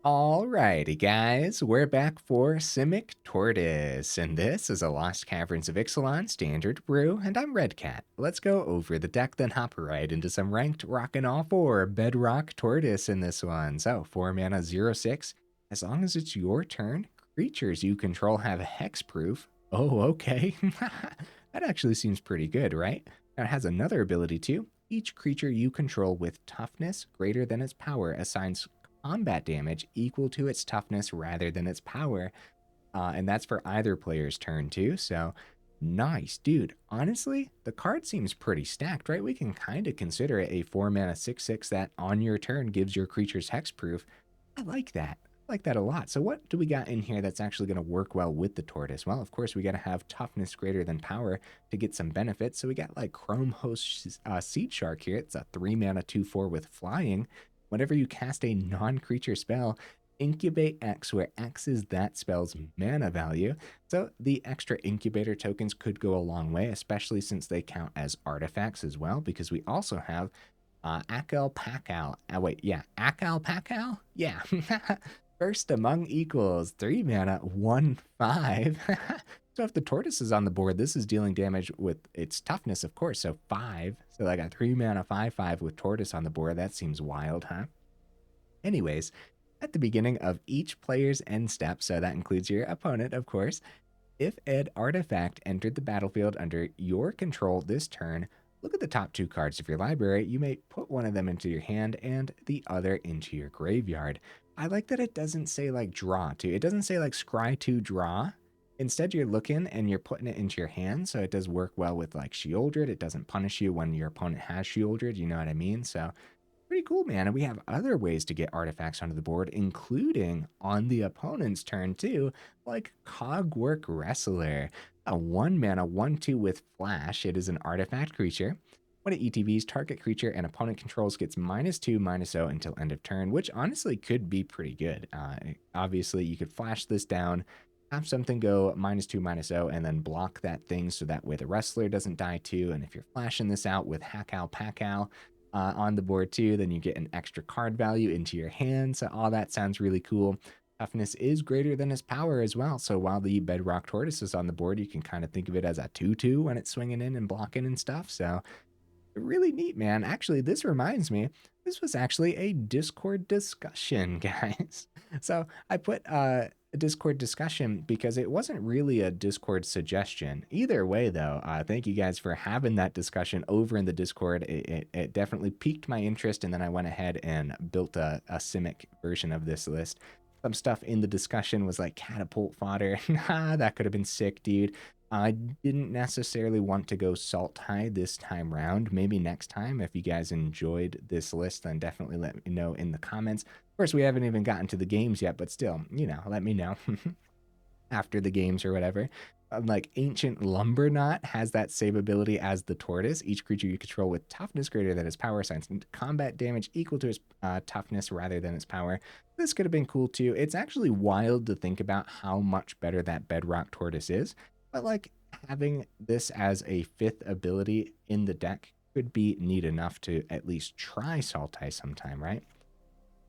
Alrighty, guys, we're back for Simic Tortoise, and this is a Lost Caverns of Ixalan Standard brew, and I'm Red Cat. Let's go over the deck, then hop right into some ranked rockin' all four Bedrock Tortoise in this one. So, 4 mana, 0/6. As long as it's your turn, creatures you control have hexproof. Oh, okay. That actually seems pretty good, right? Now, it has another ability too. Each creature you control with toughness greater than its power assigns combat damage equal to its toughness rather than its power. And that's for either player's turn too. So nice, dude. Honestly, the card seems pretty stacked, right? We can kind of consider it a 4 mana 6/6 that on your turn gives your creatures hexproof. I like that. I like that a lot. So what do we got in here that's actually going to work well with the tortoise? Well, of course, we got to have toughness greater than power to get some benefits. So we got like Chrome Host Seedshark here. It's a 3 mana 2/4 with flying. Whenever you cast a non-creature spell, incubate X, where X is that spell's mana value. So the extra incubator tokens could go a long way, especially since they count as artifacts as well, because we also have Akal Pakal. Akal Pakal? Yeah. First among equals, 3 mana, 1/5. So if the tortoise is on the board, this is dealing damage with its toughness, of course, so 5. So like a 3 mana 5/5 with tortoise on the board. That seems wild, huh? Anyways, at the beginning of each player's end step, so that includes your opponent, of course, if an artifact entered the battlefield under your control this turn, look at the top 2 cards of your library. You may put one of them into your hand and the other into your graveyard. I like that it doesn't say like draw to. It doesn't say like scry to draw. Instead, you're looking and you're putting it into your hand, so it does work well with like Shieldred. It doesn't punish you when your opponent has Shieldred, you know what I mean? So pretty cool, man. And we have other ways to get artifacts onto the board, including on the opponent's turn too, like Cogwork Wrestler, a 1 mana 1/2 with flash. It is an artifact creature. When it ETBs, target creature and opponent controls gets -2/-0 until end of turn, which honestly could be pretty good. Obviously, you could flash this down, have something go -2/-0, and then block that thing so that way the wrestler doesn't die too. And if you're flashing this out with Akal Pakal on the board too, then you get an extra card value into your hand. So all that sounds really cool. Toughness is greater than its power as well. So while the Bedrock Tortoise is on the board, you can kind of think of it as a 2/2 when it's swinging in and blocking and stuff. So really neat, man. Actually, this reminds me, this was actually a Discord discussion, guys. So I put a Discord discussion because it wasn't really a Discord suggestion. Either way, though, thank you guys for having that discussion over in the Discord. It definitely piqued my interest, and then I went ahead and built a Simic version of this list. Some stuff in the discussion was like catapult fodder. That could have been sick, dude. I didn't necessarily want to go salt high this time round. Maybe next time, if you guys enjoyed this list, then definitely let me know in the comments. Of course, we haven't even gotten to the games yet, but still, you know, let me know after the games or whatever. Like Ancient Lumberknot has that same ability as the tortoise. Each creature you control with toughness greater than its power assigns combat damage equal to its toughness rather than its power. This could have been cool too. It's actually wild to think about how much better that Bedrock Tortoise is. But like having this as a 5th ability in the deck could be neat enough to at least try Sultai sometime, right?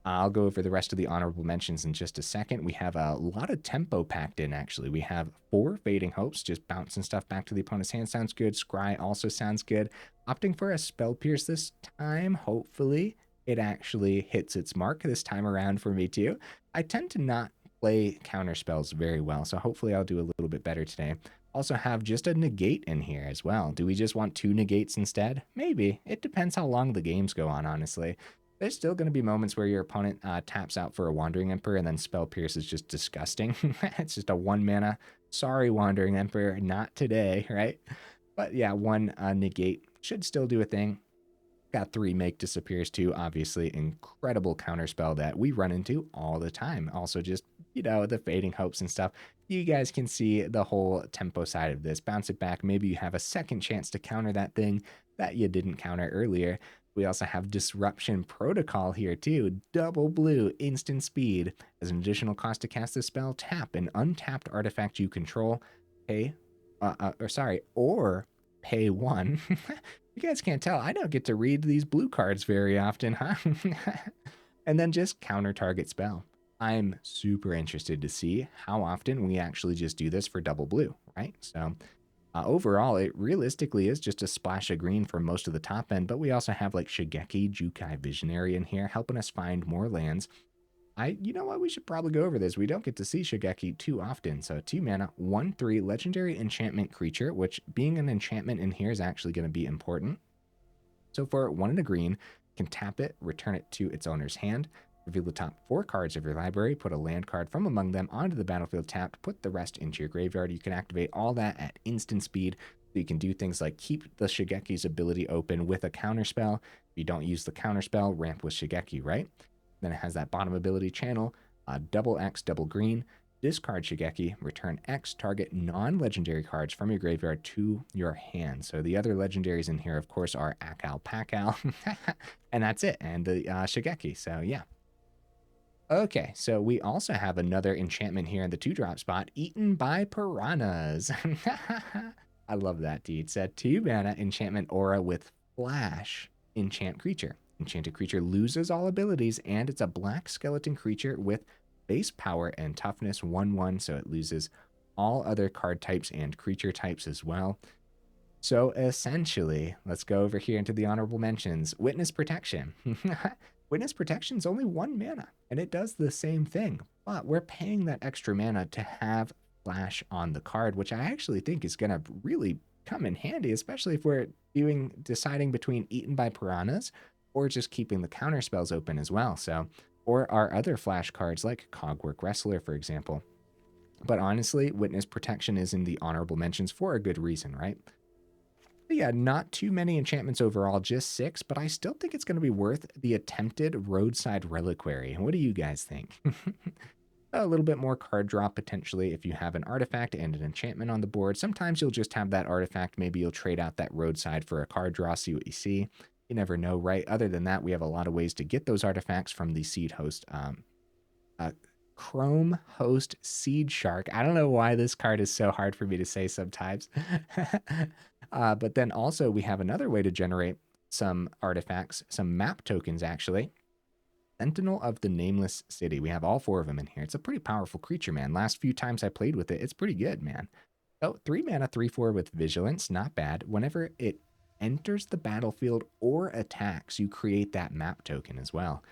I'll go over the rest of the honorable mentions in just a second. We have a lot of tempo packed in, actually. We have 4 Fading Hopes, just bouncing stuff back to the opponent's hand sounds good. Scry also sounds good. Opting for a Spell Pierce this time, hopefully it actually hits its mark this time around for me too. I tend to not play counter spells very well, so hopefully I'll do a little bit better today. Also have just a negate in here as well. Do we just want 2 negates instead? Maybe. It depends how long the games go on, honestly. There's still going to be moments where your opponent taps out for a Wandering Emperor, and then Spell Pierce is just disgusting. It's just a 1 mana. Sorry, Wandering Emperor, not today, right? But yeah, 1 negate should still do a thing. Got 3 Make Disappears too, obviously incredible counterspell that we run into all the time. Also just, you know, the Fading Hopes and stuff. You guys can see the whole tempo side of this. Bounce it back, maybe you have a second chance to counter that thing that you didn't counter earlier. We also have Disruption Protocol here too. Double blue, instant speed. As an additional cost to cast this spell, tap an untapped artifact you control. Or pay 1. You guys can't tell. I don't get to read these blue cards very often, huh? And then just counter target spell. I'm super interested to see how often we actually just do this for double blue, right? So overall, it realistically is just a splash of green for most of the top end, but we also have like Shigeki, Jukai, Visionary in here, helping us find more lands. You know what, we should probably go over this. We don't get to see Shigeki too often. So 2 mana, 1/3 legendary enchantment creature, which being an enchantment in here is actually going to be important. So for 1 and a green, can tap it, return it to its owner's hand, reveal the top 4 cards of your library, put a land card from among them onto the battlefield tapped, put the rest into your graveyard. You can activate all that at instant speed. So you can do things like keep the Shigeki's ability open with a counterspell. If you don't use the counterspell, ramp with Shigeki, right? Then it has that bottom ability channel, double X, double green, discard Shigeki, return X target non-legendary cards from your graveyard to your hand. So the other legendaries in here, of course, are Akal, Pakal, and that's it, and the Shigeki. So yeah. Okay, so we also have another enchantment here in the 2-drop spot, Eaten by Piranhas. I love that, dude. It's a 2 mana enchantment aura with flash enchant creature. Enchanted creature loses all abilities, and it's a black skeleton creature with base power and toughness 1/1, so it loses all other card types and creature types as well. So essentially, let's go over here into the honorable mentions. Witness Protection. Witness Protection is only 1 mana, and it does the same thing, but we're paying that extra mana to have flash on the card, which I actually think is going to really come in handy, especially if we're deciding between Eaten by Piranhas or just keeping the counter spells open as well. So, or our other flash cards like Cogwork Wrestler, for example. But honestly, Witness Protection is in the honorable mentions for a good reason, right? But yeah, not too many enchantments overall, just 6, but I still think it's going to be worth the attempted Roadside Reliquary. What do you guys think? A little bit more card draw potentially if you have an artifact and an enchantment on the board. Sometimes you'll just have that artifact. Maybe you'll trade out that roadside for a card draw, see what you see. You never know, right? Other than that, we have a lot of ways to get those artifacts from the Seed Host, Chrome Host Seedshark. I don't know why this card is so hard for me to say sometimes. But then also we have another way to generate some artifacts, some map tokens actually. Sentinel of the Nameless City. We have all 4 of them in here. It's a pretty powerful creature, man. Last few times I played with it, it's pretty good, man. So 3 mana, 3/4 with Vigilance, not bad. Whenever it enters the battlefield or attacks, you create that map token as well.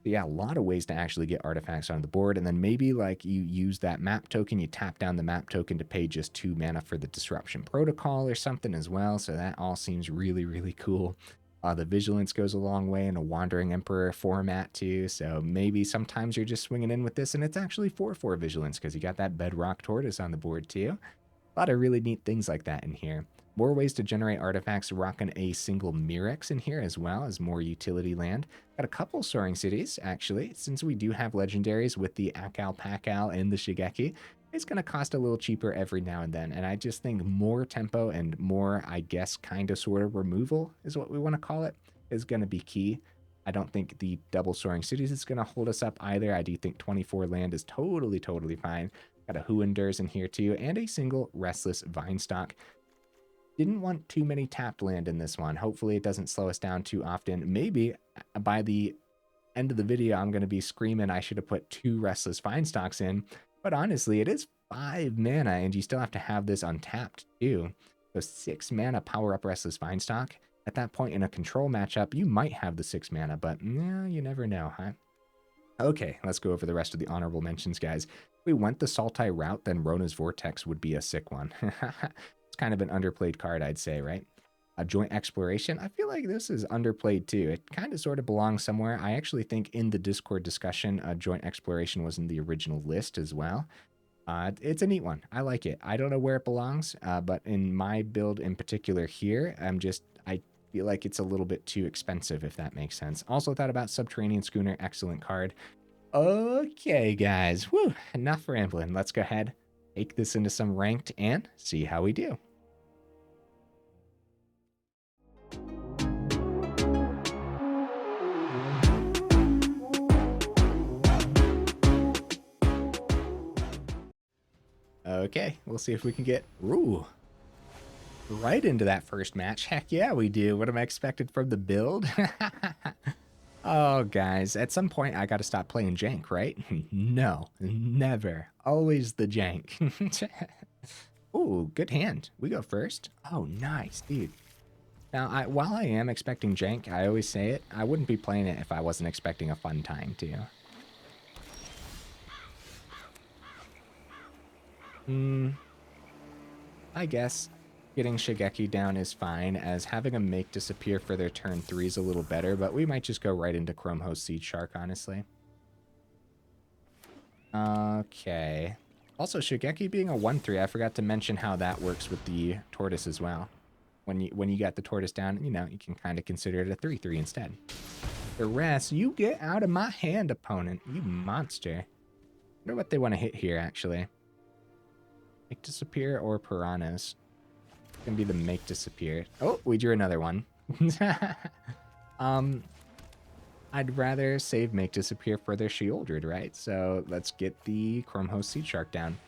But yeah, a lot of ways to actually get artifacts on the board, and then maybe like you use that map token, you tap down the map token to pay just 2 mana for the Disruption Protocol or something as well, so that all seems really, really cool. The Vigilance goes a long way in a Wandering Emperor format too, so maybe sometimes you're just swinging in with this, and it's actually 4/4 Vigilance because you got that Bedrock Tortoise on the board too. A lot of really neat things like that in here. More ways to generate artifacts, rocking a single Mirrex in here as well as more utility land. Got a couple Soaring Cities, actually, since we do have legendaries with the Akal, Pakal, and the Shigeki. It's going to cost a little cheaper every now and then, and I just think more tempo and more, I guess, kind of sort of removal is what we want to call it, is going to be key. I don't think the double Soaring Cities is going to hold us up either. I do think 24 land is totally, totally fine. Got a Who Endures in here too, and a single Restless Vinestalk. Didn't want too many tapped land in this one. Hopefully it doesn't slow us down too often. Maybe by the end of the video, I'm going to be screaming I should have put 2 Restless Vinestalks in. But honestly, it is 5 mana, and you still have to have this untapped too. So 6 mana power up Restless Vinestalk. At that point in a control matchup, you might have the 6 mana, but you never know, huh? Okay, let's go over the rest of the honorable mentions, guys. If we went the Sultai route, then Rona's Vortex would be a sick one. It's kind of an underplayed card, I'd say, right? A Joint Exploration. I feel like this is underplayed too. It kind of sort of belongs somewhere. I actually think in the Discord discussion, Joint Exploration was in the original list as well. It's a neat one. I like it. I don't know where it belongs, but in my build in particular here, I feel like it's a little bit too expensive, if that makes sense. Also thought about Subterranean Schooner. Excellent card. Okay, guys. Woo, enough rambling. Let's go ahead, take this into some ranked and see how we do. Okay, we'll see if we can get right into that first match. Heck yeah, we do. What am I expected from the build? Oh, guys, at some point I gotta stop playing jank, right? No, never. Always the jank. Ooh, good hand. We go first. Oh, nice, dude. Now, while I am expecting jank, I always say it, I wouldn't be playing it if I wasn't expecting a fun time, too. I guess getting Shigeki down is fine, as having them make disappear for their turn 3 is a little better, but we might just go right into Chrome Host Seedshark, honestly. Okay. Also, Shigeki being a 1/3, I forgot to mention how that works with the Tortoise as well. When you got the Tortoise down, you know, you can kind of consider it a 3/3 instead. The rest, you get out of my hand, opponent, you monster. I wonder what they want to hit here, actually. Make disappear or Piranhas? It's gonna be the make disappear. Oh, we drew another one. I'd rather save make disappear for their Shieldred, right? So let's get the Chrome Host Seedshark down.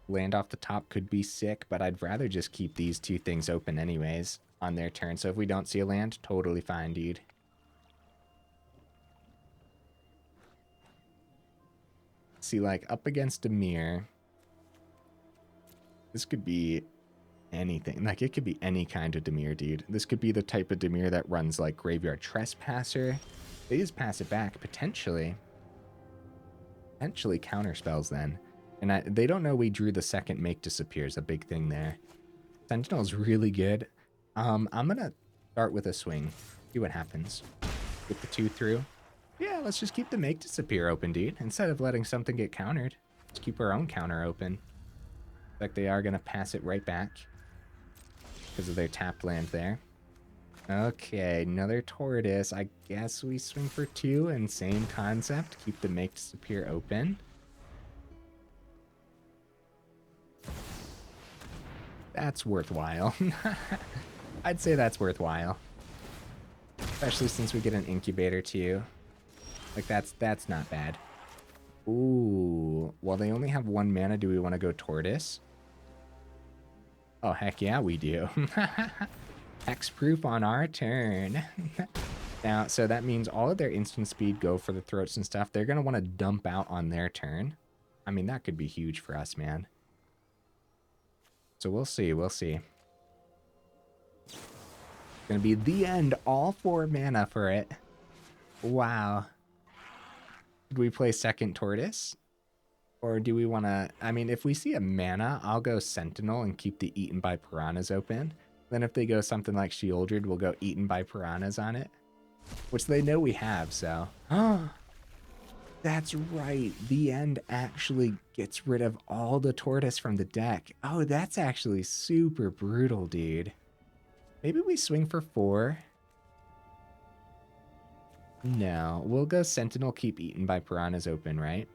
Land off the top could be sick, but I'd rather just keep these two things open anyways on their turn. So if we don't see a land, totally fine, dude. See, like, up against a mirror, this could be anything. Like, it could be any kind of Dimir, dude. This could be the type of Dimir that runs, like, Graveyard Trespasser. They just pass it back, potentially. Potentially counter spells, then. And they don't know we drew the second make disappears, a big thing there. Sentinel's really good. I'm gonna start with a swing. See what happens. Get the 2 through. Yeah, let's just keep the make disappear open, dude. Instead of letting something get countered, let's keep our own counter open. Like they are gonna pass it right back because of their tapped land there. Okay, another Tortoise. I guess we swing for 2 and same concept. Keep the make disappear open. That's worthwhile. I'd say that's worthwhile. Especially since we get an incubator too. Like that's not bad. Ooh, well they only have 1 mana. Do we want to go Tortoise? Oh heck yeah, we do. Hexproof on our turn. Now, so that means all of their instant speed go for the throats and stuff. They're gonna want to dump out on their turn. I mean, that could be huge for us, man. So we'll see, we'll see. It's gonna be the end, all 4 mana for it. Wow. Did we play second Tortoise? Or do we want to... I mean, if we see a mana, I'll go Sentinel and keep the Eaten by Piranhas open. Then if they go something like Shieldred, we'll go Eaten by Piranhas on it. Which they know we have, so... That's right. The end actually gets rid of all the Tortoise from the deck. Oh, that's actually super brutal, dude. Maybe we swing for 4. No, we'll go Sentinel, keep Eaten by Piranhas open, right?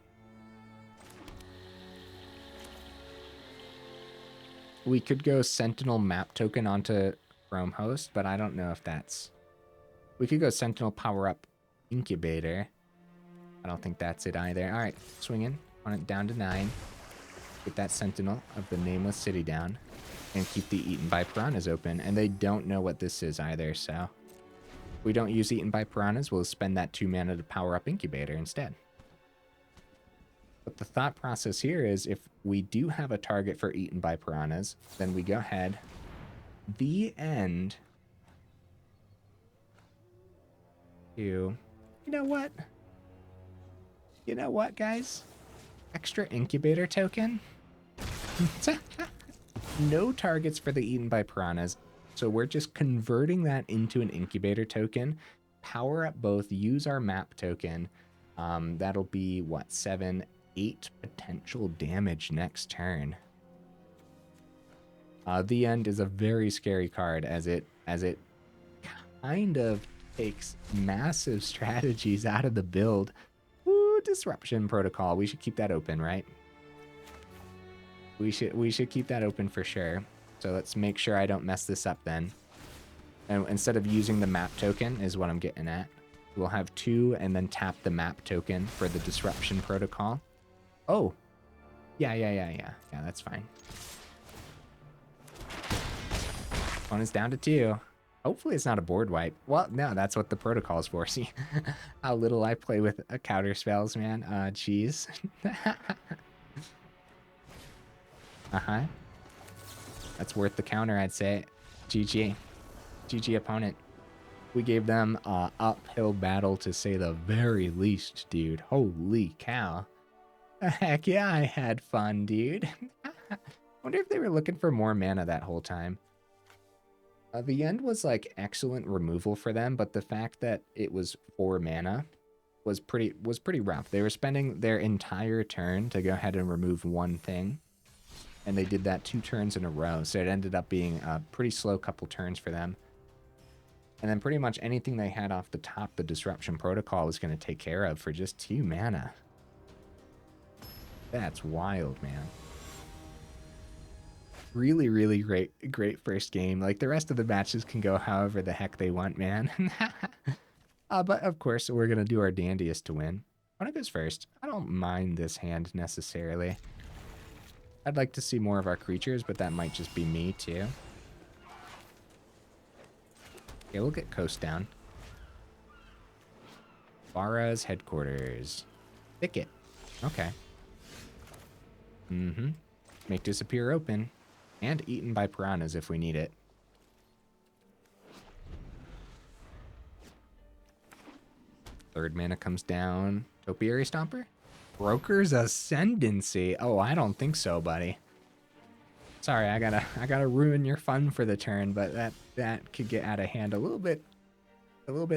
We could go Sentinel map token onto Chrome Host, but I don't know if that's... We could go Sentinel power up Incubator. I don't think that's it either. All right, swinging on it down to 9. Get that Sentinel of the Nameless City down. And keep the Eaten by Piranhas open. And they don't know what this is either, so... If we don't use Eaten by Piranhas, we'll spend that 2 mana to power up Incubator instead. But the thought process here is if we do have a target for Eaten by Piranhas, then we go ahead. The end. You know what? You know what, guys? Extra Incubator token? No targets for the Eaten by Piranhas. So we're just converting that into an Incubator token. Power up both, use our map token. That'll be, what, 7, 8 potential damage next turn. The End is a very scary card as it kind of takes massive strategies out of the build. Ooh, Disruption Protocol. We should keep that open, right? We should keep that open for sure. So let's make sure I don't mess this up then. And instead of using the map token is what I'm getting at. We'll have 2 and then tap the map token for the Disruption Protocol. Oh. Yeah, that's fine. One is down to 2. Hopefully it's not a board wipe. Well, no, that's what the protocol's for. See how little I play with counter spells, man. Jeez. Uh-huh. That's worth the counter, I'd say. GG. GG opponent. We gave them a uphill battle to say the very least, dude. Holy cow. Heck yeah, I had fun, dude. Wonder if they were looking for more mana that whole time. The end was like excellent removal for them, but the fact that it was 4 mana was pretty rough. They were spending their entire turn to go ahead and remove one thing, and they did that 2 turns in a row, so it ended up being a pretty slow couple turns for them. And then pretty much anything they had off the top, the Disruption Protocol was going to take care of for just 2 mana. That's wild, man. Really, really great first game. Like, the rest of the matches can go however the heck they want, man. But of course, we're going to do our dandiest to win. When it goes first, I don't mind this hand necessarily. I'd like to see more of our creatures, but that might just be me too. Okay, we'll get Coast down. Vara's headquarters. Thicket. Okay. Mm-hmm. Make disappear open. And eaten by piranhas if we need it. Third mana comes down. Topiary Stomper? Broker's Ascendancy. Oh, I don't think so, buddy. Sorry, I gotta ruin your fun for the turn, but that could get out of hand a little bit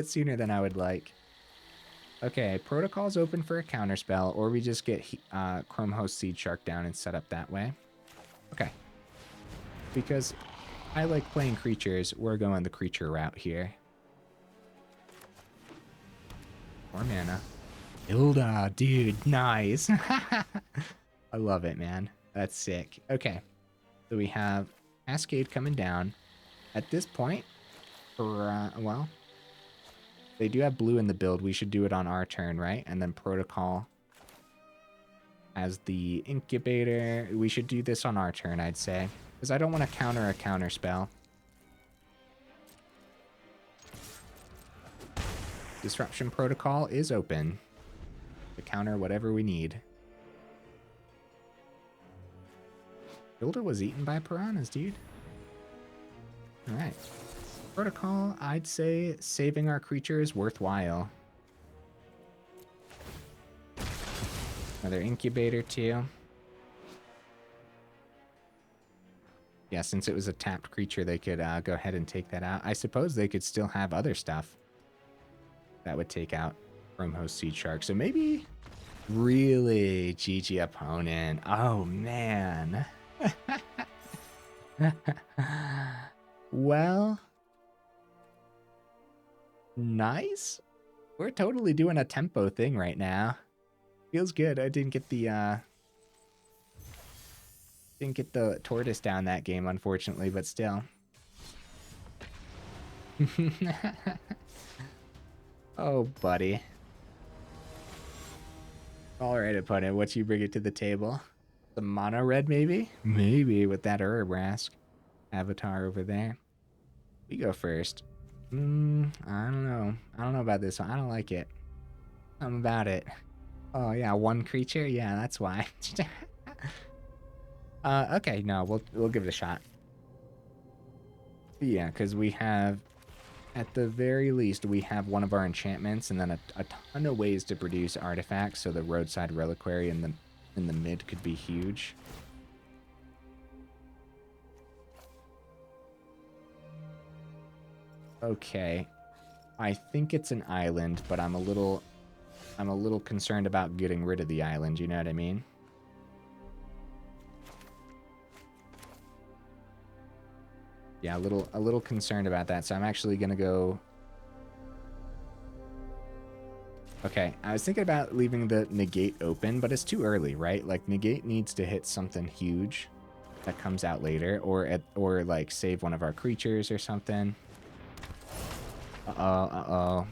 sooner than I would like. Okay, Protocol's open for a counterspell, or we just get Chrome Host Seedshark down and set up that way. Okay. Because I like playing creatures, we're going the creature route here. 4 mana. Hilda, dude, nice. I love it, man. That's sick. Okay. So we have Cascade coming down. At this point, well, they do have blue in the build. We should do it on our turn, right? And then Protocol as the incubator. We should do this on our turn, I'd say. Because I don't want to counter a counter spell. Disruption Protocol is open to counter whatever we need. Builder was eaten by piranhas, dude. Alright. Protocol, I'd say saving our creature is worthwhile. Another incubator too. Yeah, since it was a tapped creature, they could go ahead and take that out. I suppose they could still have other stuff that would take out Chrome Host Seedshark. So maybe really GG opponent. Oh, man. Well, nice. We're totally doing a tempo thing right now. Feels good. I didn't get the tortoise down that game, unfortunately, but still. Oh, buddy. All right, opponent, what you bring it to the table? The mono red, maybe? Maybe with that Urabrask avatar over there. We go first. I don't know. I don't know about this one. I don't like it. Something about it. Oh, yeah, 1 creature? Yeah, that's why. Okay, no, we'll give it a shot. Yeah, because we have, at the very least, we have one of our enchantments, and then a ton of ways to produce artifacts. So the Roadside Reliquary in the mid could be huge. Okay, I think it's an island, but I'm a little concerned about getting rid of the island. You know what I mean? Yeah, a little concerned about that, so I'm actually gonna go. Okay, I was thinking about leaving the Negate open, but it's too early, right? Like, Negate needs to hit something huge that comes out later, or like save one of our creatures or something. Uh-oh.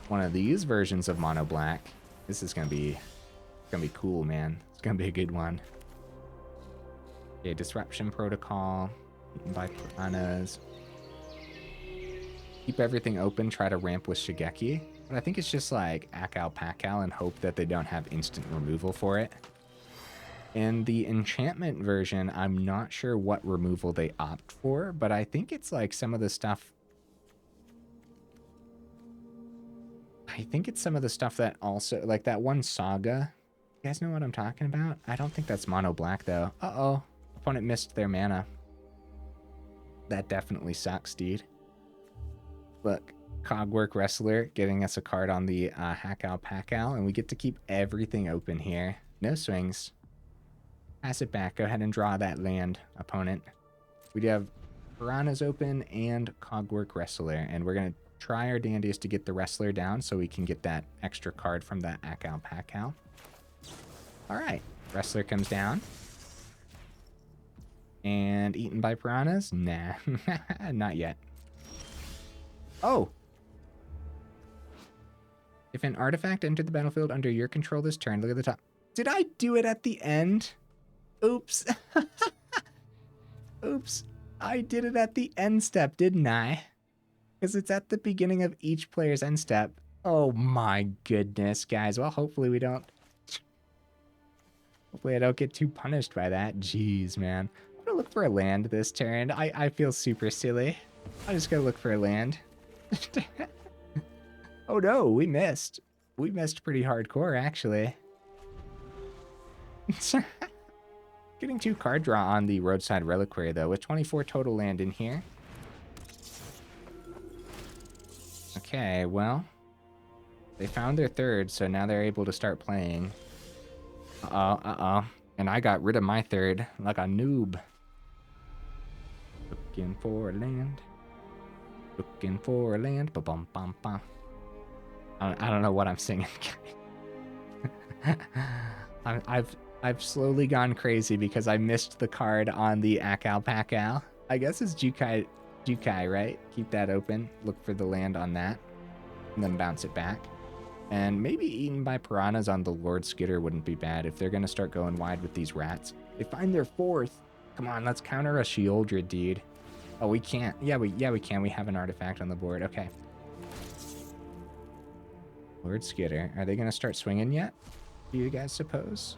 One of these versions of Mono Black. This is gonna be cool, man. It's gonna be a good one. Okay, Disruption Protocol. Eaten by piranhas. keep everything open, try to ramp with Shigeki. But I think it's just like Akal, Pakal, and hope that they don't have instant removal for it. In the enchantment version, I'm not sure what removal they opt for, but I think it's like some of the stuff. I think it's some of the stuff that also, like that one saga. You guys know what I'm talking about? I don't think that's mono black though. Uh-oh. Opponent missed their mana. That definitely sucks, dude. Look, Cogwork Wrestler getting us a card on the Akal Pakal, and we get to keep everything open here. No swings. Pass it back. Go ahead and draw that land, opponent. We do have Piranhas open and Cogwork Wrestler, and we're going to try our dandiest to get the Wrestler down so we can get that extra card from that Akal Pakal. All right. Wrestler comes down. And eaten by Piranhas? Nah. Not yet. Oh! If an artifact entered the battlefield under your control this turn, look at the top. Did I do it at the end? Oops. Oops. I did it at the end step, didn't I? Because it's at the beginning of each player's end step. Oh my goodness, guys. Well, hopefully we don't... Hopefully I don't get too punished by that. Jeez, man. I'm going to look for a land this turn. I feel super silly. I'm just going to look for a land. Oh no, we missed. We missed pretty hardcore, actually. Getting 2 card draw on the Roadside Reliquary, though, with 24 total land in here. Okay, well, they found their 3rd, so now they're able to start playing. Uh-oh. And I got rid of my 3rd like a noob. Looking for land. Looking for land. Ba-bum-bum-bum. I don't know what I'm singing. I've slowly gone crazy because I missed the card on the Akal Pakal. I guess it's Jukai, right? Keep that open. Look for the land on that. And then bounce it back. And maybe eaten by Piranhas on the Lord Skitter wouldn't be bad if they're going to start going wide with these rats. They find their 4th. Come on, let's counter a Shieldred, dude. Oh, we can't. Yeah, we can. We have an artifact on the board. Okay. Lord Skitter. Are they going to start swinging yet? Do you guys suppose?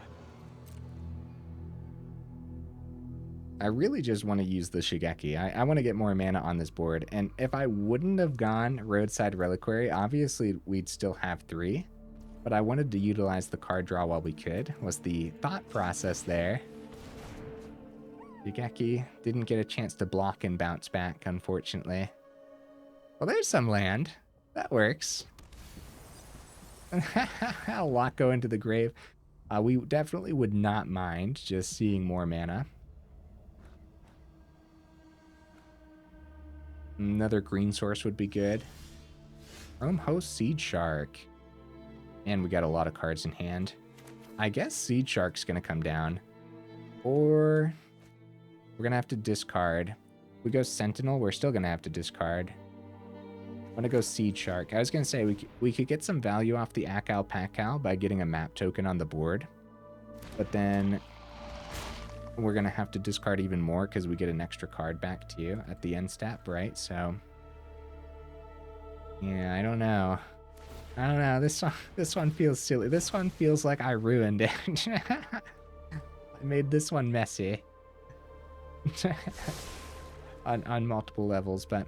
I really just want to use the Shigeki. I want to get more mana on this board. And if I wouldn't have gone Roadside Reliquary, obviously we'd still have 3. But I wanted to utilize the card draw while we could, was the thought process there. Shigeki didn't get a chance to block and bounce back, unfortunately. Well, there's some land. That works. A lot go into the grave. We definitely would not mind just seeing more mana. Another green source would be good. Rome hosts Seedshark. And we got a lot of cards in hand. I guess Seedshark's going to come down. Or we're going to have to discard. If we go Sentinel, we're still going to have to discard. I'm going to go Seedshark. I was going to say we could get some value off the Akal Pakal by getting a map token on the board. But then we're going to have to discard even more because we get an extra card back to you at the end step, right? So, yeah, I don't know. I don't know. This one feels silly. This one feels like I ruined it. I made this one messy. on multiple levels, but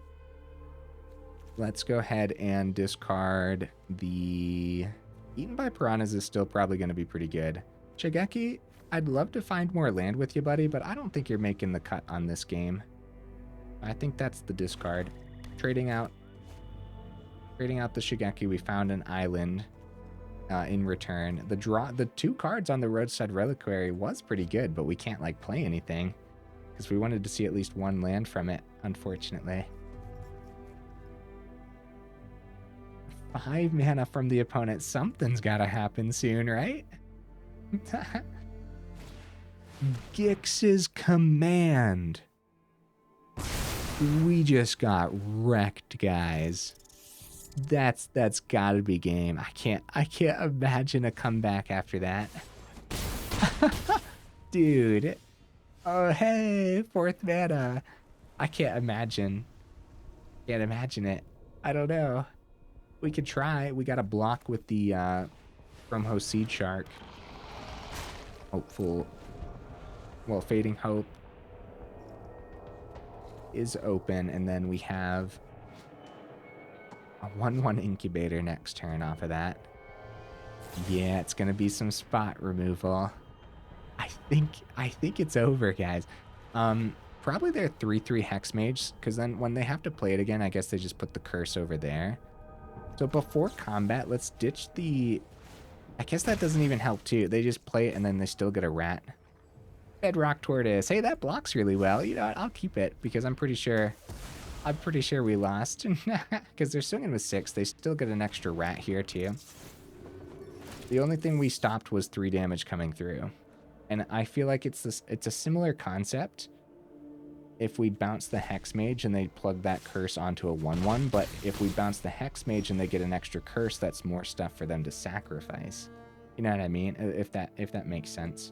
let's go ahead and discard the... Eaten by Piranhas is still probably going to be pretty good. Shigeki, I'd love to find more land with you, buddy, but I don't think you're making the cut on this game. I think that's the discard. Trading out the Shigeki, we found an island in return. The 2 cards on the Roadside Reliquary was pretty good, but we can't like play anything because we wanted to see at least 1 land from it, unfortunately. 5 mana from the opponent. Something's gotta happen soon, right? Gix's Command. We just got wrecked, guys. That's gotta be game. I can't imagine a comeback after that. Dude. Oh hey, 4th mana. I can't imagine. Can't imagine it. I don't know. We could try. We got a block with the from Seedshark. Hopeful. Well, Fading Hope is open, and then we have a 1/1 incubator next turn off of that. Yeah, it's gonna be some spot removal. I think it's over, guys. Probably their 3/3 Hex Mage, because then when they have to play it again, I guess they just put the curse over there. So before combat, let's ditch the... I guess that doesn't even help too. They just play it and then they still get a rat. Bedrock Tortoise. Hey, that blocks really well. You know what? I'll keep it because I'm pretty sure we lost. Because they're swinging with 6. They still get an extra rat here too. The only thing we stopped was 3 damage coming through. And I feel like it's a similar concept if we bounce the Hex Mage and they plug that curse onto a 1/1, but if we bounce the Hex Mage and they get an extra curse, that's more stuff for them to sacrifice. You know what I mean? If that makes sense.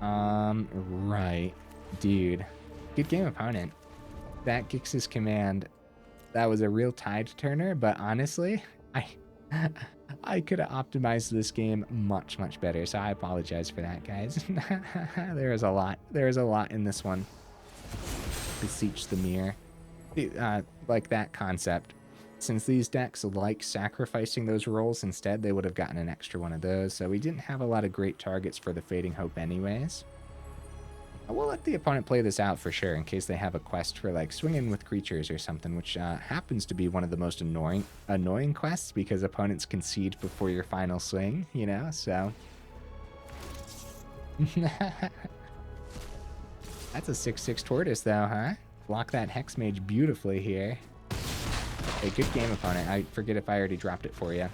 Right. Dude. Good game, opponent. That Gix's command, that was a real tide turner, but honestly, I could have optimized this game much, much better, so I apologize for that, guys. There is a lot in this one. Beseech the mirror. Like that concept. Since these decks like sacrificing those rolls instead, they would have gotten an extra one of those, so we didn't have a lot of great targets for the Fading Hope anyways. We'll let the opponent play this out for sure in case they have a quest for like swinging with creatures or something, which happens to be one of the most annoying quests because opponents concede before your final swing, you know, so... That's a 6/6 Tortoise though, huh? Block that Hex Mage beautifully here. Hey, good game, opponent. I forget if I already dropped it for you.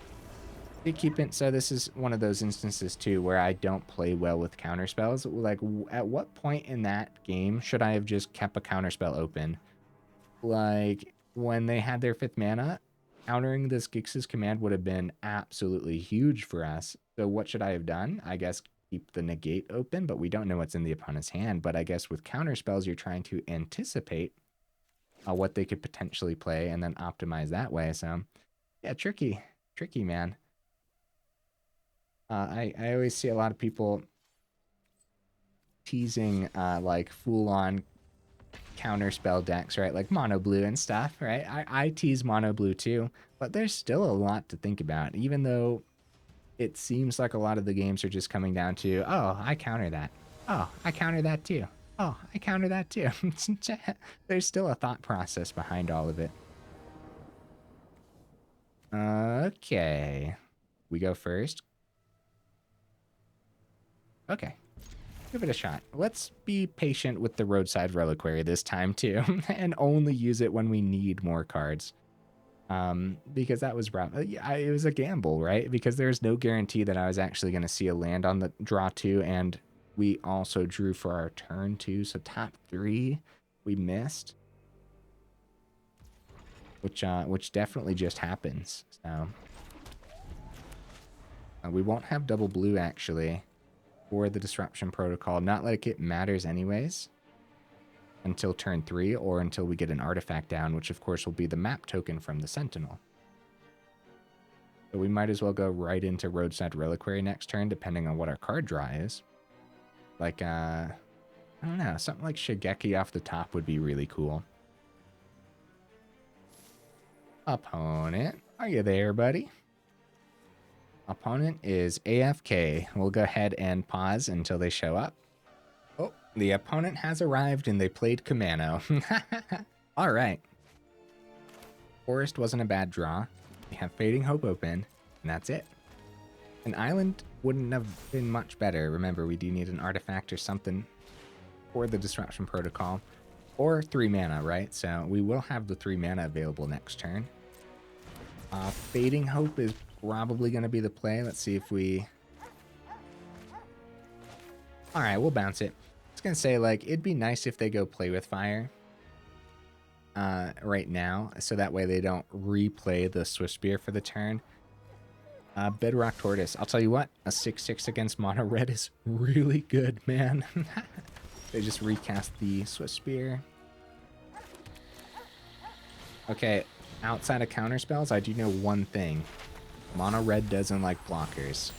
Keep it. So this is one of those instances too where I don't play well with counterspells. Like, at what point in that game should I have just kept a counterspell open? Like, when they had their 5th mana, countering this Gix's command would have been absolutely huge for us. So what should I have done? I guess keep the Negate open, but we don't know what's in the opponent's hand. But I guess with counterspells, you're trying to anticipate what they could potentially play and then optimize that way. So, yeah, tricky, man. I always see a lot of people teasing like full-on counterspell decks, right? Like mono blue and stuff, right? I tease mono blue too, but there's still a lot to think about, even though it seems like a lot of the games are just coming down to, oh, I counter that. Oh, I counter that too. Oh, I counter that too. There's still a thought process behind all of it. Okay. We go first. Okay. Give it a shot. Let's be patient with the Roadside Reliquary this time too, and only use it when we need more cards. Because that was rough. It was a gamble, right? Because there's no guarantee that I was actually going to see a land on the draw 2, and we also drew for our turn 2, so top 3 we missed, which definitely just happens. So we won't have double blue actually for the Disruption Protocol. Not like it matters anyways until turn 3 or until we get an artifact down, which of course will be the map token from the Sentinel. So we might as well go right into Roadside Reliquary next turn, depending on what our card draw is. Like, I don't know, something like Shigeki off the top would be really cool. Opponent, are you there, buddy? Opponent is AFK. We'll go ahead and pause until they show up. Oh, the opponent has arrived and they played Kamano. All right. Forest wasn't a bad draw. We have Fading Hope open, and that's it. An island wouldn't have been much better. Remember, we do need an artifact or something for the Disruption Protocol, or 3 mana, right? So we will have the 3 mana available next turn. Fading Hope is probably going to be the play. Let's see if we... All right, we'll bounce it. I was going to say, like, it'd be nice if they go Play with Fire right now, so that way they don't replay the Swift Spear for the turn. Bedrock Tortoise. I'll tell you what, a 6/6 against mono red is really good, man. They just recast the Swift Spear. Okay, outside of counter spells, I do know one thing. Mono red doesn't like blockers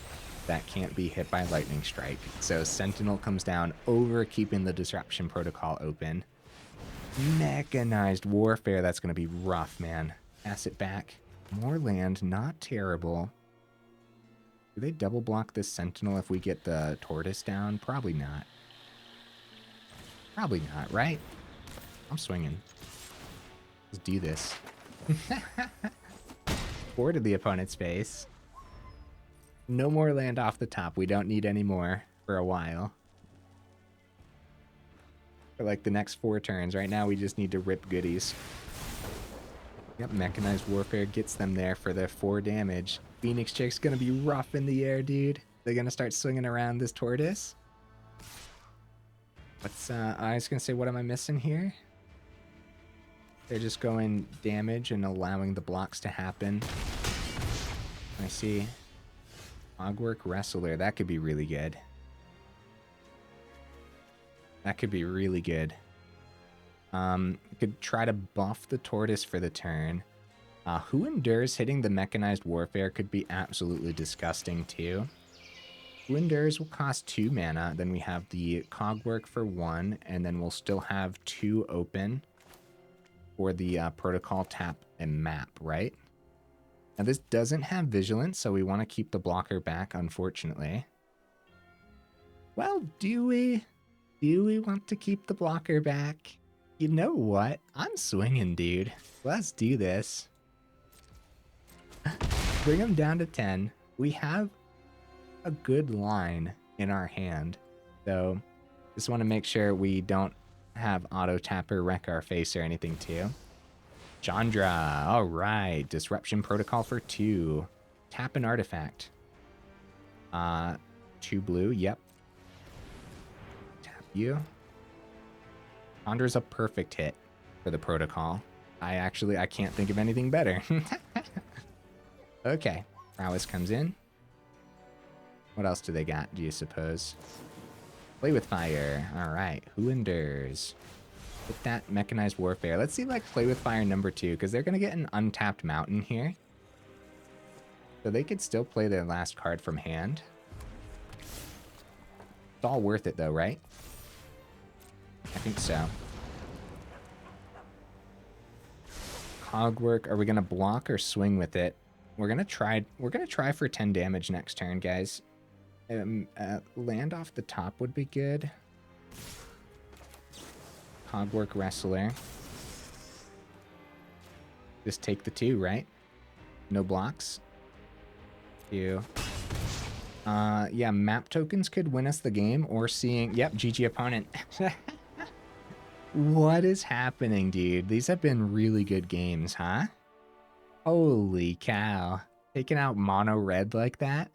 that can't be hit by lightning strike. So Sentinel comes down over keeping the disruption protocol open. Mechanized warfare, that's going to be rough, man. Pass it back. More land, not terrible. Do they double block this Sentinel if we get the Tortoise down? Probably not. Probably not, right? I'm swinging. Let's do this. Four to the opponent's face. No more land off the top. We don't need any more for a while. For like the next 4 turns. Right now we just need to rip goodies. Yep, Mechanized Warfare gets them there for their 4 damage. Phoenix Chick's gonna be rough in the air, dude. They're gonna start swinging around this Tortoise. What's, I was gonna say, what am I missing here? They're just going damage and allowing the blocks to happen. I see. Cogwork Wrestler, that could be really good. That could be really good. Could try to buff the Tortoise for the turn. Who Endures hitting the Mechanized Warfare could be absolutely disgusting too. Who Endures will cost 2 mana, then we have the Cogwork for 1, and then we'll still have 2 open for the protocol tap and map, right? Now this doesn't have Vigilance, so we want to keep the blocker back, unfortunately. Well, do we? Do we want to keep the blocker back? You know what? I'm swinging, dude. Let's do this. Bring them down to 10. We have a good line in our hand, so just want to make sure we don't have auto tapper wreck our face or anything too. Chandra, all right. Disruption protocol for 2. Tap an artifact. 2 blue, yep. Tap you. Chandra's a perfect hit for the protocol. I can't think of anything better. Okay, Prowess comes in. What else do they got, do you suppose? Play with fire. All right, who endures? With that Mechanized Warfare. Let's see, like, Play with Fire number 2, because they're going to get an untapped mountain here. So they could still play their last card from hand. It's all worth it, though, right? I think so. Cogwork. Are we going to block or swing with it? We're going to try for 10 damage next turn, guys. Land off the top would be good. Cogwork Wrestler. Just take the 2, right? No blocks. 2. Yeah, map tokens could win us the game, or seeing... Yep, GG opponent. What is happening, dude? These have been really good games, huh? Holy cow. Taking out mono red like that?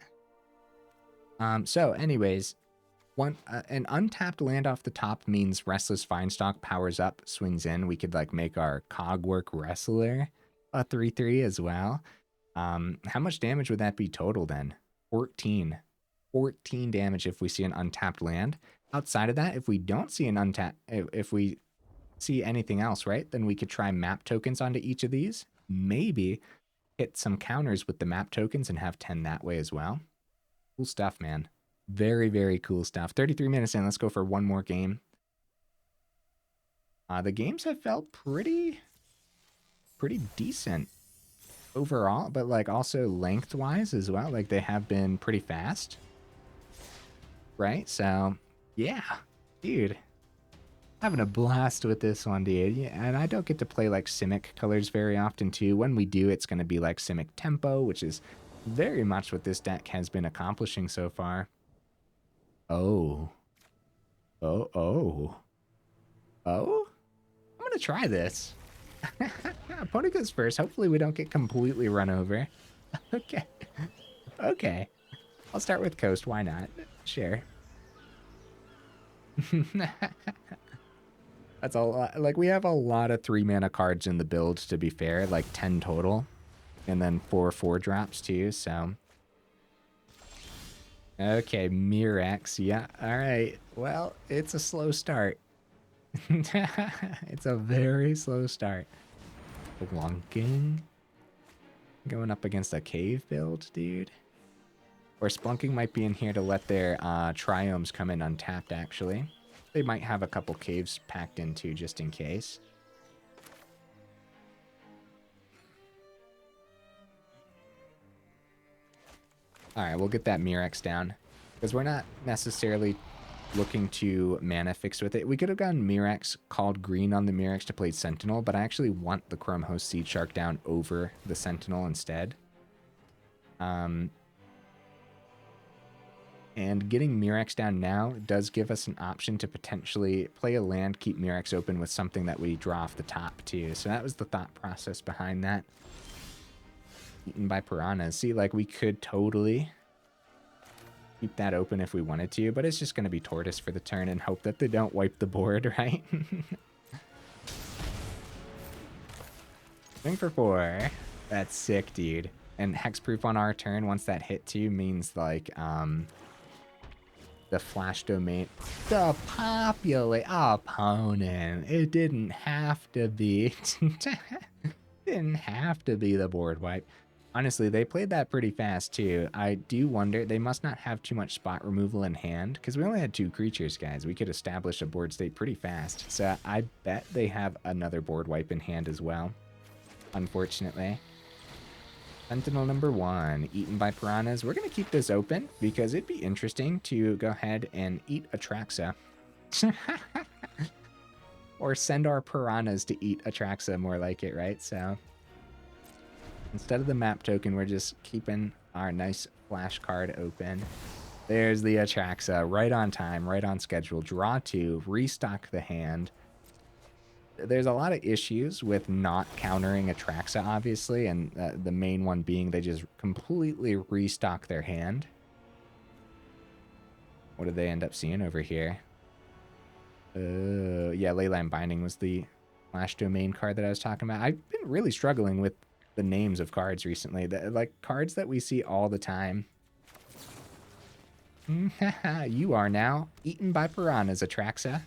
So anyways... an untapped land off the top means Restless Vinestalk powers up, swings in. We could like make our Cogwork Wrestler a 3/3 as well. How much damage would that be total then? 14. 14 damage if we see an untapped land. Outside of that, if we don't see an untapped, if we see anything else, right, then we could try map tokens onto each of these. Maybe hit some counters with the map tokens and have 10 that way as well. Cool stuff, man. Very, very cool stuff. 33 minutes in. Let's go for one more game. The games have felt pretty decent overall, but like also lengthwise as well. Like they have been pretty fast, right? So yeah, dude, having a blast with this one, dude. Yeah, and I don't get to play like Simic colors very often too. When we do, it's going to be like Simic tempo, which is very much what this deck has been accomplishing so far. Oh. I'm gonna try this. Opponent goes first. Hopefully we don't get completely run over. Okay. Okay. I'll start with Coast. Why not? Sure. That's a lot. Like, we have a lot of 3-mana cards in the build, to be fair. Like, 10 total. And then 4 4-drops, too, so... Okay, Mirrex. Yeah, alright. Well, it's a slow start. It's a very slow start. Splunking. Going up against a cave build, dude. Or Splunking might be in here to let their triomes come in untapped, actually. They might have a couple caves packed in too, just in case. Alright, we'll get that Mirrex down. Because we're not necessarily looking to mana fix with it. We could have gotten Mirrex, called green on the Mirrex to play Sentinel, but I actually want the Chrome Host Seedshark down over the Sentinel instead. And getting Mirrex down now does give us an option to potentially play a land, keep Mirrex open with something that we draw off the top too. So that was the thought process behind that. Eaten by Piranhas. See, like, we could totally keep that open if we wanted to, but it's just going to be Tortoise for the turn and hope that they don't wipe the board, right? Swing for 4. That's sick, dude. And hexproof on our turn, once that hit too, means like the flash domain, the popular opponent. It didn't have to be. Didn't have to be the board wipe. Honestly, they played that pretty fast too. I do wonder, they must not have too much spot removal in hand, because we only had 2 creatures, guys. We could establish a board state pretty fast. So I bet they have another board wipe in hand as well, unfortunately. Sentinel number 1, eaten by Piranhas. We're going to keep this open, because it'd be interesting to go ahead and eat Atraxa. Or send our Piranhas to eat Atraxa, more like it, right? So instead of the map token, we're just keeping our nice flash card open. There's the Atraxa, right on time, right on schedule. Draw 2, restock the hand. There's a lot of issues with not countering Atraxa, obviously, and the main one being they just completely restock their hand. What did they end up seeing over here? Yeah, Leyline Binding was the flash domain card that I was talking about. I've been really struggling with the names of cards recently. Like, cards that we see all the time. You are now eaten by Piranhas, Atraxa.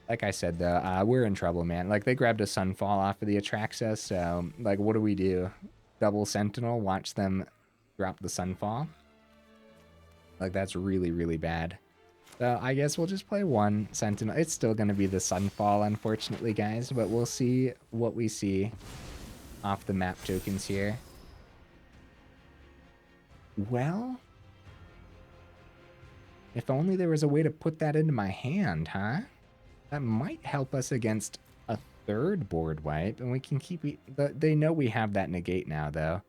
Like I said, though, we're in trouble, man. Like, they grabbed a Sunfall off of the Atraxa, so, like, what do? Double Sentinel, watch them drop the Sunfall? Like, that's really, really bad. So I guess we'll just play 1 Sentinel. It's still going to be the Sunfall, unfortunately, guys, but we'll see what we see off the map tokens here. Well, if only there was a way to put that into my hand, huh? That might help us against a 3rd board wipe, and we can keep it. They know we have that negate now, though.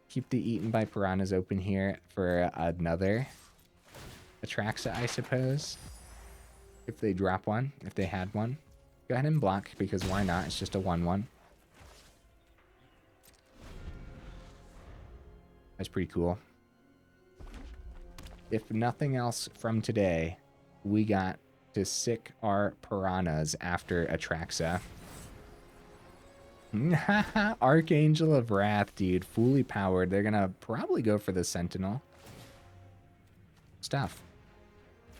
Keep the eaten by Piranhas open here for another Atraxa, I suppose. If they drop one, if they had one. Go ahead and block, because why not? It's just a 1/1. That's pretty cool. If nothing else from today, we got to sick our Piranhas after Atraxa. Archangel of Wrath, dude. Fully powered. They're gonna probably go for the Sentinel. Stuff.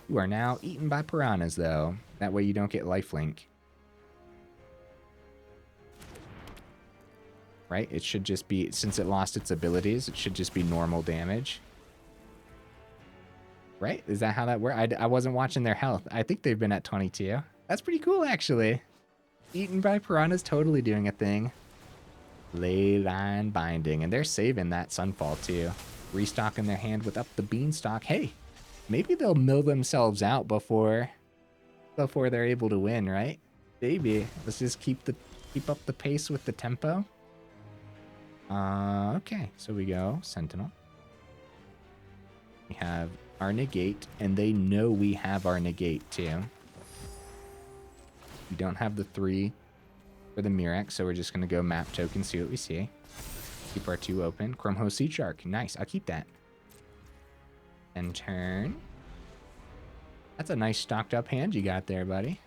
You are now eaten by Piranhas, though. That way you don't get lifelink. Right? It should just be, since it lost its abilities, it should just be normal damage. Right? Is that how that works? I wasn't watching their health. I think they've been at 22. That's pretty cool, actually. Eaten by Piranhas, totally doing a thing. Leyline Binding. And they're saving that Sunfall, too. Restocking their hand with up the Beanstalk. Hey, maybe they'll mill themselves out before they're able to win, right? Maybe. Let's just keep up the pace with the tempo. Okay, so we go Sentinel. We have our negate, and they know we have our negate too. We don't have the 3 for the Mirrex, so we're just gonna go map token, see what we see. Keep our 2 open. Chrome Host Seedshark. Nice, I'll keep that. And turn. That's a nice stocked up hand you got there, buddy.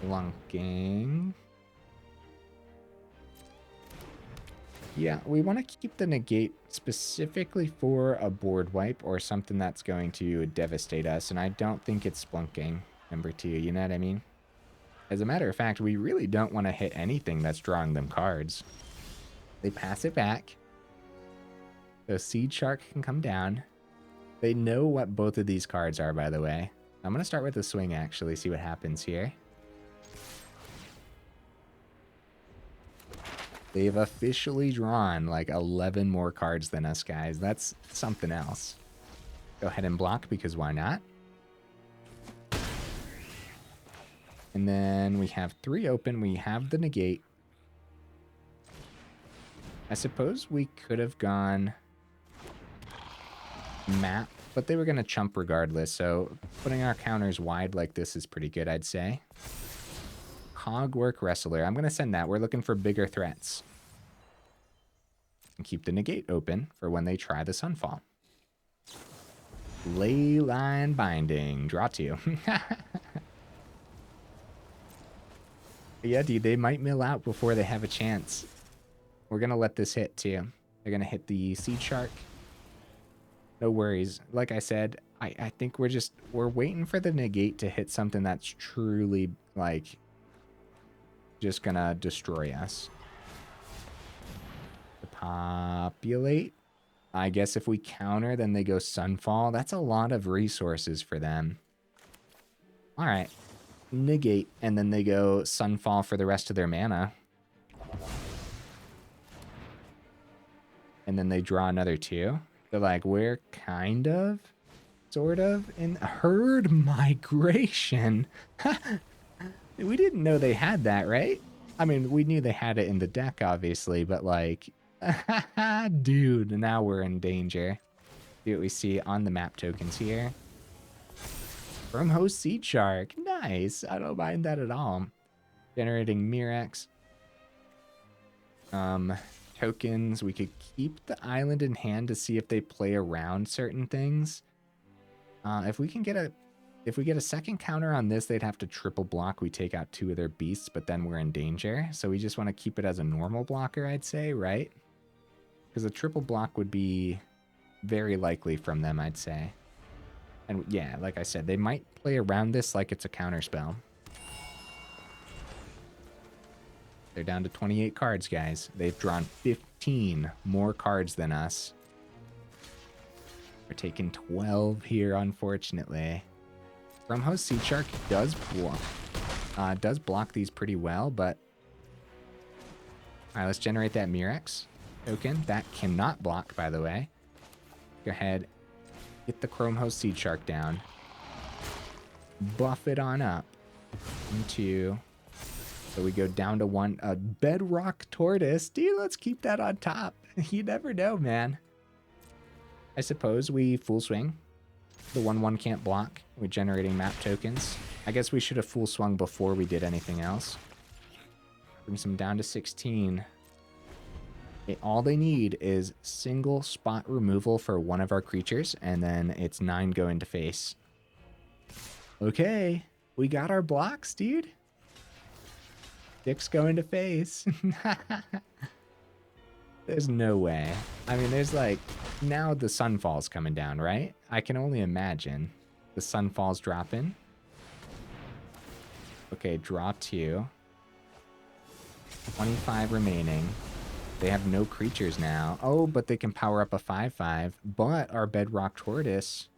Lunking. Yeah, we want to keep the negate specifically for a board wipe or something that's going to devastate us, and I don't think it's Splunking number 2, you know what I mean? As a matter of fact, we really don't want to hit anything that's drawing them cards. They pass it back. So Seedshark can come down. They know what both of these cards are, by the way. I'm going to start with the swing, actually, see what happens here. They've officially drawn like 11 more cards than us, guys. That's something else. Go ahead and block, because why not? And then we have 3 open. We have the Negate. I suppose we could have gone map, but they were going to chump regardless. So putting our counters wide like this is pretty good, I'd say. Cogwork Wrestler. I'm going to send that. We're looking for bigger threats. And keep the Negate open for when they try the Sunfall. Leyline Binding. Draw 2. Yeah, dude, they might mill out before they have a chance. We're going to let this hit, too. They're going to hit the Seedshark. No worries. Like I said, I think we're waiting for the Negate to hit something that's truly, like, just going to destroy us. Populate. I guess if we counter, then they go Sunfall. That's a lot of resources for them. All right. Negate, and then they go Sunfall for the rest of their mana. And then they draw another 2. They're like, we're kind of, sort of, in Herd Migration. We didn't know they had that, right? I mean, we knew they had it in the deck, obviously, but like, dude, now we're in danger. See what we see on the map tokens here. From host Seedshark. Nice. I don't mind that at all. Generating Mirrex. Tokens. We could keep the island in hand to see if they play around certain things. If we get a second counter on this, they'd have to triple block. We take out 2 of their beasts, but then we're in danger. So we just want to keep it as a normal blocker, I'd say, right? Because a triple block would be very likely from them, I'd say. And yeah, like I said, they might play around this like it's a counter spell. They're down to 28 cards, guys. They've drawn 15 more cards than us. We're taking 12 here, unfortunately. From host Seedshark does block these pretty well, but all right, let's generate that Mirrex token. That cannot block, by the way. Go ahead. Get the Chrome Host Seedshark down. Buff it on up. 1, 2. So we go down to 1. Bedrock Tortoise. Dude, let's keep that on top. You never know, man. I suppose we full swing. The 1/1 can't block. We're generating map tokens. I guess we should have full swung before we did anything else. Brings them down to 16. All they need is single spot removal for one of our creatures, and then it's 9 go into face. Okay, we got our blocks, dude. 6 go into face. There's no way. I mean, there's like, now the Sunfall's coming down, right? I can only imagine. The Sunfall's dropping. Okay, draw 2. 25 remaining. They have no creatures now. Oh, but they can power up a 5/5. But our Bedrock Tortoise...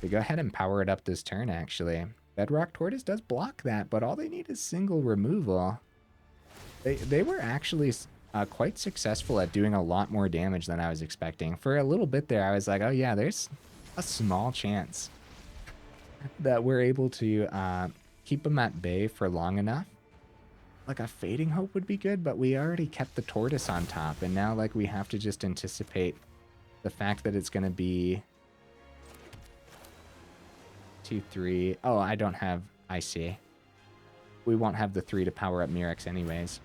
They go ahead and power it up this turn, actually. Bedrock Tortoise does block that, but all they need is single removal. They were actually quite successful at doing a lot more damage than I was expecting. For a little bit there, I was like, oh yeah, there's a small chance that we're able to keep them at bay for long enough. Like a Fading Hope would be good, but we already kept the Tortoise on top, and now like we have to just anticipate the fact that it's going to be 2, 3. Oh, I don't have... I see. We won't have the 3 to power up Mirrex anyways.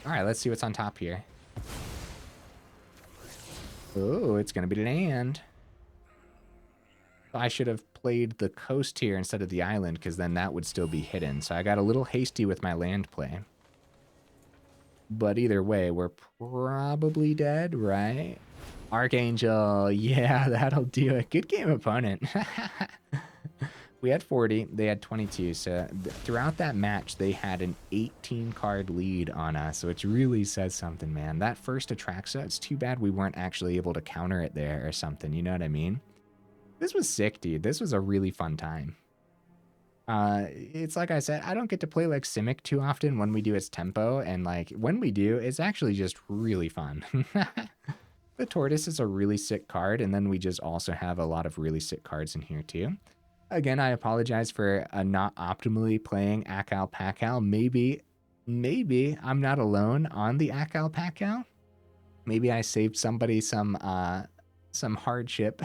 Alright, let's see what's on top here. Oh, it's going to be land. I should have played the coast here instead of the island, because then that would still be hidden. So I got a little hasty with my land play. But either way, we're probably dead, right? Archangel, yeah, that'll do it. Good game, opponent. We had 40, they had 22, so throughout that match, they had an 18-card lead on us, which really says something, man. That first Atraxa, it's too bad we weren't actually able to counter it there or something, you know what I mean? This was sick, dude. This was a really fun time. It's like I said, I don't get to play like Simic too often when we do its tempo, and like when we do, it's actually just really fun. The Tortoise is a really sick card, and then we just also have a lot of really sick cards in here too. Again, I apologize for not optimally playing Akal Pakal. Maybe I'm not alone on the Akal Pakal. Maybe I saved somebody some hardship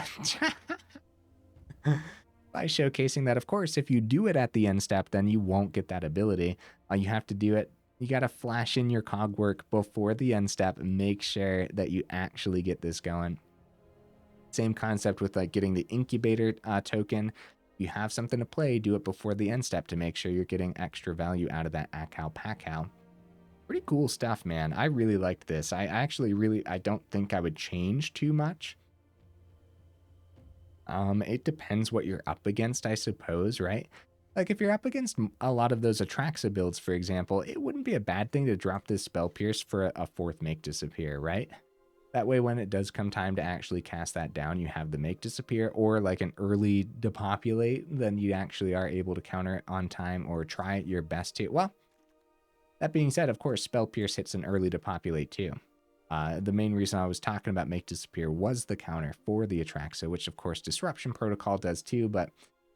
by showcasing that, of course, if you do it at the end step, then you won't get that ability. You have to do it. You got to flash in your Cogwork before the end step and make sure that you actually get this going. Same concept with like getting the incubator token. You have something to play, do it before the end step to make sure you're getting extra value out of that Akal Pakal. Pretty cool stuff, man. I really liked this. I don't think I would change too much. It depends what you're up against, I suppose, right? Like if you're up against a lot of those Atraxa builds, for example, it wouldn't be a bad thing to drop this Spell Pierce for a 4th Make Disappear, right? That way, when it does come time to actually cast that down, you have the Make Disappear or like an early Depopulate, then you actually are able to counter it on time or try your best to. Well, that being said, of course, Spell Pierce hits an early Depopulate too. The main reason I was talking about Make Disappear was the counter for the Atraxa, which of course Disruption Protocol does too, but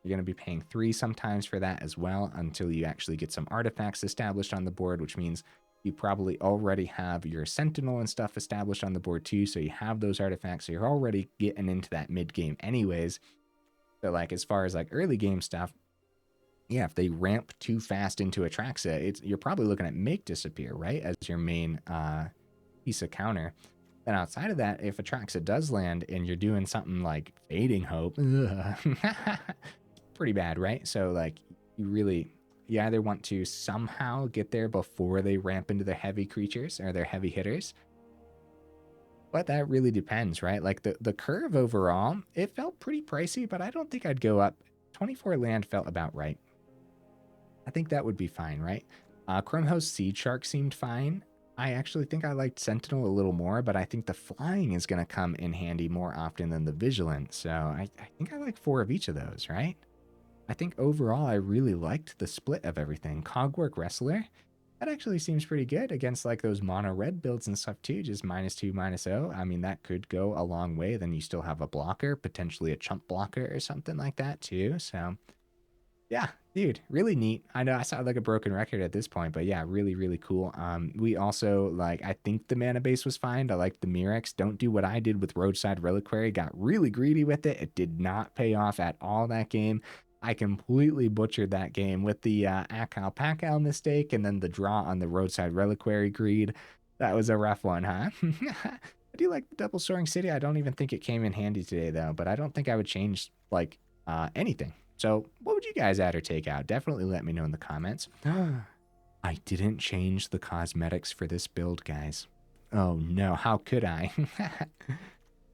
you're going to be paying 3 sometimes for that as well until you actually get some artifacts established on the board, which means you probably already have your Sentinel and stuff established on the board too, so you have those artifacts, so you're already getting into that mid-game anyways. So like as far as like early game stuff, yeah, if they ramp too fast into Atraxa, you're probably looking at Make Disappear, right, as your main piece of counter. Then outside of that, if Atraxa does land and you're doing something like Fading Hope, pretty bad, right? So like you either want to somehow get there before they ramp into their heavy creatures or their heavy hitters. But that really depends, right? Like the curve overall, it felt pretty pricey, but I don't think I'd go up. 24 land felt about right. I think that would be fine, right? Chrome Host Seedshark seemed fine. I actually think I liked Sentinel a little more, but I think the flying is going to come in handy more often than the Vigilant. So I think I like 4 of each of those, right? I think overall I really liked the split of everything. Cogwork Wrestler, that actually seems pretty good against like those mono red builds and stuff too, just -2, -0. I mean, that could go a long way. Then you still have a blocker, potentially a chump blocker or something like that too. So yeah, dude, really neat. I know I sound like a broken record at this point, but yeah, really, really cool. We also, like, I think the mana base was fine. I like the Mirrex. Don't do what I did with Roadside Reliquary. Got really greedy with it. It did not pay off at all that game. I completely butchered that game with the Akal Pakal mistake and then the draw on the Roadside Reliquary greed. That was a rough one, huh? I do like the double Soaring City. I don't even think it came in handy today, though, but I don't think I would change, like, anything. So what would you guys add or take out? Definitely let me know in the comments. I didn't change the cosmetics for this build, guys. Oh no, how could I?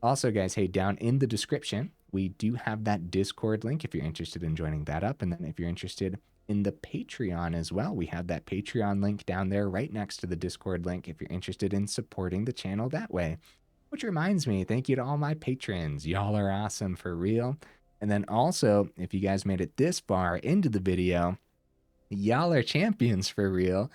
Also, guys, hey, down in the description, we do have that Discord link if you're interested in joining that up. And then if you're interested in the Patreon as well, we have that Patreon link down there right next to the Discord link if you're interested in supporting the channel that way. Which reminds me, thank you to all my patrons. Y'all are awesome for real. And then also, if you guys made it this far into the video, y'all are champions for real.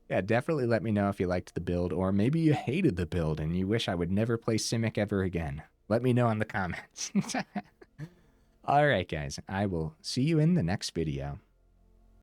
Yeah, definitely let me know if you liked the build, or maybe you hated the build and you wish I would never play Simic ever again. Let me know in the comments. All right, guys, I will see you in the next video.